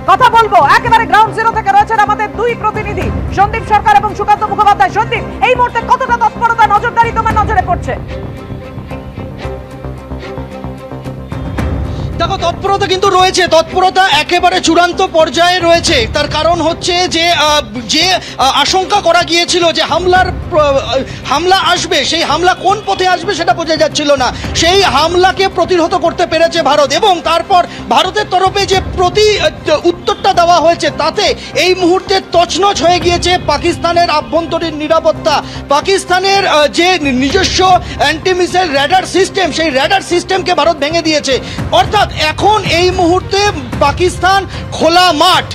কথা বলবো। একেবারে গ্রাউন্ড জিরো থেকে রয়েছেন আমাদের দুই প্রতিনিধি, সন্দীপ সরকার এবং সুকান্ত মুখোপাধ্যায়। সন্দীপ, এই মুহূর্তে কতটা তৎপরতা, নজরদারি তোমার নজরে পড়ছে? দেখো, তৎপরতা কিন্তু রয়েছে, তৎপরতা একেবারে চূড়ান্ত পর্যায়ে রয়েছে। তার কারণ হচ্ছে যে আশঙ্কা করা গিয়েছিল যে হামলা আসবে, সেই হামলা কোন পথে আসবে সেটা বোঝা যাচ্ছিল না। সেই হামলাকে প্রতিহত করতে পেরেছে ভারত, এবং তারপর ভারতের তরফে যে উত্তরটা দেওয়া হয়েছে তাতে এই মুহূর্তে তছনছ হয়ে গিয়েছে পাকিস্তানের আভ্যন্তরীণ নিরাপত্তা। পাকিস্তানের যে নিজস্ব অ্যান্টি মিসাইল র্যাডার সিস্টেম, সেই র্যাডার সিস্টেমকে ভারত ভেঙে দিয়েছে। অর্থাৎ এখন এই মুহূর্তে পাকিস্তান খোলা মাঠ।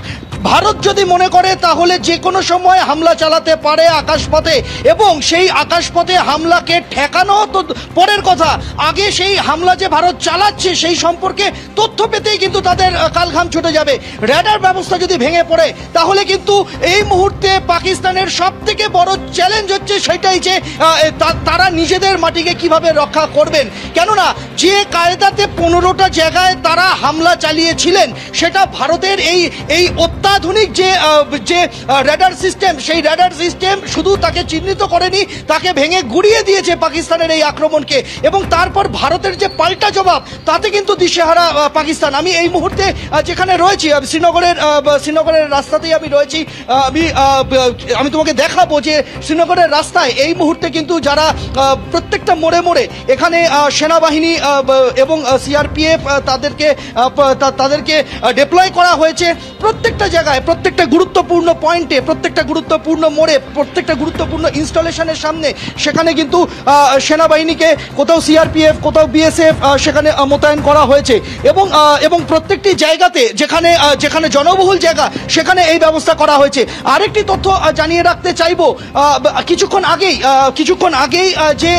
ভারত যদি মনে করে তাহলে যে কোনো সময় হামলা চালাতে পারে আকাশপথে, এবং সেই আকাশপথে হামলাকে ঠেকানো তো পরের কথা, আগে সেই হামলা যে ভারত চালাচ্ছে সেই সম্পর্কে তথ্য পেতেই কিন্তু তাদের কালঘাম ছুটে যাবে। র্যাডার ব্যবস্থা যদি ভেঙে পড়ে তাহলে কিন্তু এই মুহূর্তে পাকিস্তানের সব থেকে বড় চ্যালেঞ্জ হচ্ছে সেটাই যে তারা নিজেদের মাটিকে কিভাবে রক্ষা করবেন। কেননা যে কায়দাতে 15টা জায়গায় তারা হামলা চালিয়েছিলেন, সেটা ভারতের এই অত্যাধুনিক যে র্যাডার সিস্টেম, সেই র্যাডার সিস্টেম শুধু তাকে চিহ্নিত করেনি, তাকে ভেঙে গুড়িয়ে দিয়েছে পাকিস্তানের এই আক্রমণকে। এবং তারপর ভারতের যে পাল্টা জবাব, তাতে কিন্তু দিশেহারা পাকিস্তান। আমি এই মুহূর্তে যেখানে রয়েছি, শ্রীনগরের রাস্তাতেই আমি রয়েছি। আমি তোমাকে দেখাবো যে শ্রীনগরের রাস্তায় এই মুহূর্তে কিন্তু যারা প্রত্যেকটা মোড়ে মোড়ে এখানে সেনাবাহিনী এবং সিআরপিএফ তাদেরকে ডিপ্লয় করা হয়েছে। প্রত্যেকটা জায়গায়, প্রত্যেকটা গুরুত্বপূর্ণ পয়েন্টে, প্রত্যেকটা গুরুত্বপূর্ণ মোড়ে, প্রত্যেকটা গুরুত্বপূর্ণ ইনস্টলেশনের সামনে সেখানে কিন্তু সেনাবাহিনীকে কোথাও সিআরপিএফ, কোথাও বিএসএফ সেখানে মোতায়েন করা হয়েছে। এবং প্রত্যেকটি জায়গাতে যেখানে জনবহুল জায়গা সেখানে এই ব্যবস্থা করা হয়েছে। আরেকটি তথ্য জানিয়ে রাখতে চাইবো, কিছুক্ষণ আগেই যে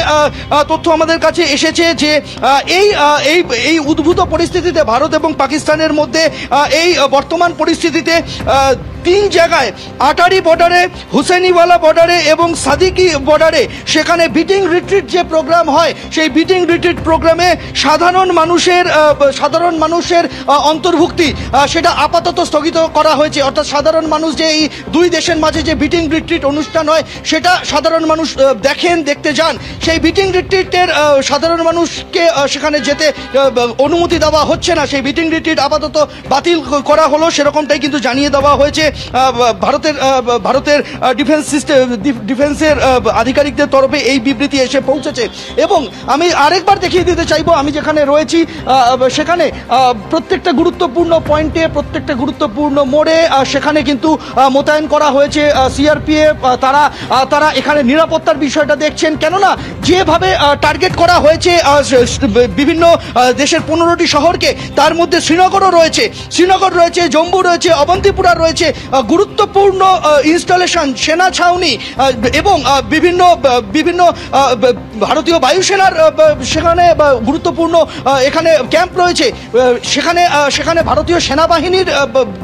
তথ্য আমাদের কাছে এসেছে যে এই উদ্ভূত পরিস্থিতিতে ভারত এবং পাকিস্তানের মধ্যে এই বর্তমান পরিস্থিতিতে 3 জায়গায়, আটারি বর্ডারে, হুসেনিওয়ালা বর্ডারে এবং সাদিকি বর্ডারে সেখানে বিটিং রিট্রিট যে প্রোগ্রাম হয়, সেই বিটিং রিট্রিট প্রোগ্রামে সাধারণ মানুষের অন্তর্ভুক্তি সেটা আপাতত স্থগিত করা হয়েছে। অর্থাৎ সাধারণ মানুষ যে এই দুই দেশের মাঝে যে বিটিং রিট্রিট অনুষ্ঠান হয় সেটা সাধারণ মানুষ দেখতে যান, সেই বিটিং রিট্রিটের সাধারণ মানুষকে সেখানে যেতে অনুমতি দেওয়া হচ্ছে না। সেই বিটিং রিট্রিট আপাতত বাতিল করা হলো, সেরকমটাই কিন্তু জানিয়ে দেওয়া হয়েছে ভারতের ডিফেন্সের আধিকারিকদের তরফে। এই বিবৃতি এসে পৌঁছেছে। এবং আমি আরেকবার দেখিয়ে দিতে চাইবো, আমি যেখানে রয়েছি সেখানে প্রত্যেকটা গুরুত্বপূর্ণ পয়েন্টে, প্রত্যেকটা গুরুত্বপূর্ণ মোড়ে সেখানে কিন্তু মোতায়েন করা হয়েছে সিআরপিএফ। তারা এখানে নিরাপত্তার বিষয়টা দেখছেন। কেননা যেভাবে টার্গেট করা হয়েছে বিভিন্ন দেশের 15টি শহরকে, তার মধ্যে শ্রীনগর রয়েছে, জম্মু রয়েছে, অবন্তিপুরা রয়েছে, গুরুত্বপূর্ণ ইনস্টলেশন, সেনা ছাউনি এবং বিভিন্ন ভারতীয় বায়ুসেনার সেখানে গুরুত্বপূর্ণ এখানে ক্যাম্প রয়েছে। সেখানে ভারতীয় সেনাবাহিনীর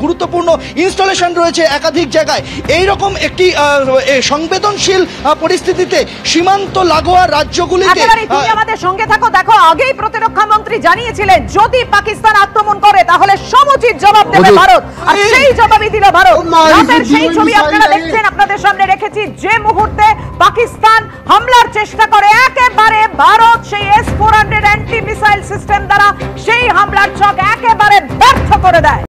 গুরুত্বপূর্ণ ইনস্টলেশন রয়েছে একাধিক জায়গায়। এইরকম একটি সংবেদনশীল পরিস্থিতিতে সীমান্ত লাগোয়া রাজ্যগুলিতে তুমি আমাদের সঙ্গে থাকো। দেখো, আগেই প্রতিরক্ষা মন্ত্রী জানিয়েছিলেন যদি পাকিস্তান আক্রমণ করে তাহলে সমুচিত জবাব দেবে ভারত, আর সেই জবাবই দিল ভারত। রাতের সেই ছবি আপনারা দেখছেন, আপনাদের সামনে রেখেছি। যে মুহূর্তে পাকিস্তান হামলার চেষ্টা করে, একেবারে ভারত সেই S-400 অ্যান্টি মিসাইল সিস্টেম দ্বারা সেই হামলার ছক একেবারে ব্যর্থ করে দেয়।